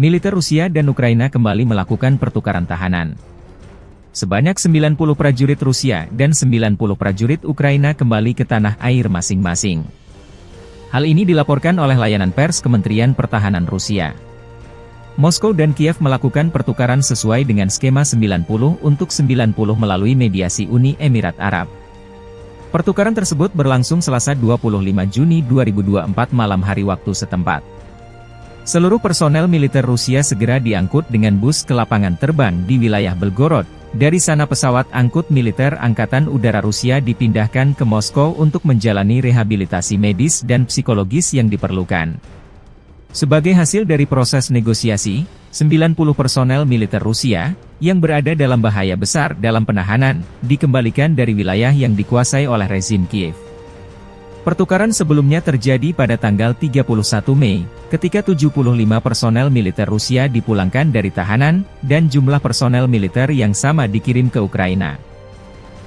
Militer Rusia dan Ukraina kembali melakukan pertukaran tahanan. Sebanyak 90 prajurit Rusia dan 90 prajurit Ukraina kembali ke tanah air masing-masing. Hal ini dilaporkan oleh layanan pers Kementerian Pertahanan Rusia. Moskow dan Kiev melakukan pertukaran sesuai dengan skema 90 untuk 90 melalui mediasi Uni Emirat Arab. Pertukaran tersebut berlangsung Selasa 25 Juni 2024 malam hari waktu setempat. Seluruh personel militer Rusia segera diangkut dengan bus ke lapangan terbang di wilayah Belgorod. Dari sana pesawat angkut militer Angkatan Udara Rusia dipindahkan ke Moskow untuk menjalani rehabilitasi medis dan psikologis yang diperlukan. Sebagai hasil dari proses negosiasi, 90 personel militer Rusia, yang berada dalam bahaya besar dalam penahanan, dikembalikan dari wilayah yang dikuasai oleh rezim Kiev. Pertukaran sebelumnya terjadi pada tanggal 31 Mei, ketika 75 personel militer Rusia dipulangkan dari tahanan, dan jumlah personel militer yang sama dikirim ke Ukraina.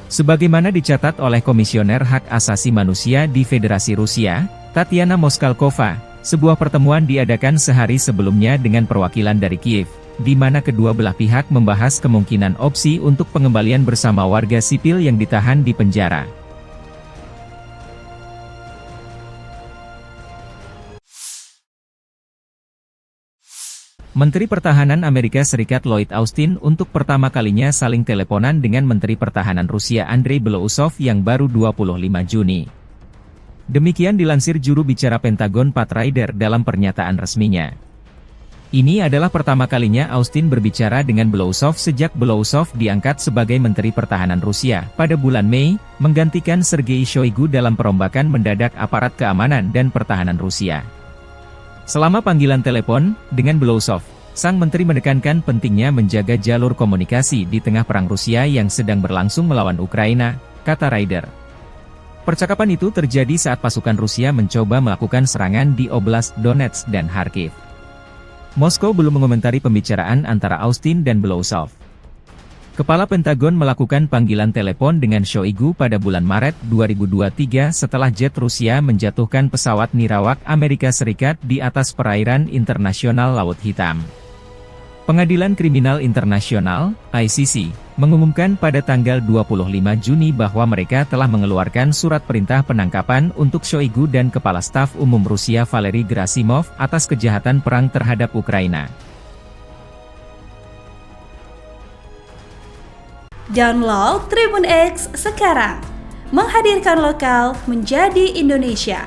Sebagaimana dicatat oleh Komisioner Hak Asasi Manusia di Federasi Rusia, Tatiana Moskalkova, sebuah pertemuan diadakan sehari sebelumnya dengan perwakilan dari Kiev, di mana kedua belah pihak membahas kemungkinan opsi untuk pengembalian bersama warga sipil yang ditahan di penjara. Menteri Pertahanan Amerika Serikat Lloyd Austin untuk pertama kalinya saling teleponan dengan Menteri Pertahanan Rusia Andrei Belousov yang baru 25 Juni. Demikian dilansir juru bicara Pentagon Pat Ryder dalam pernyataan resminya. Ini adalah pertama kalinya Austin berbicara dengan Belousov sejak Belousov diangkat sebagai Menteri Pertahanan Rusia pada bulan Mei, menggantikan Sergei Shoigu dalam perombakan mendadak aparat keamanan dan pertahanan Rusia. Selama panggilan telepon dengan Belousov, sang menteri menekankan pentingnya menjaga jalur komunikasi di tengah perang Rusia yang sedang berlangsung melawan Ukraina, kata Ryder. Percakapan itu terjadi saat pasukan Rusia mencoba melakukan serangan di Oblast Donetsk dan Kharkiv. Moskow belum mengomentari pembicaraan antara Austin dan Belousov. Kepala Pentagon melakukan panggilan telepon dengan Shoigu pada bulan Maret 2023 setelah jet Rusia menjatuhkan pesawat nirawak Amerika Serikat di atas perairan internasional Laut Hitam. Pengadilan Kriminal Internasional, ICC, mengumumkan pada tanggal 25 Juni bahwa mereka telah mengeluarkan surat perintah penangkapan untuk Shoigu dan Kepala Staf Umum Rusia Valery Gerasimov atas kejahatan perang terhadap Ukraina. Download Tribun X sekarang, menghadirkan lokal menjadi Indonesia.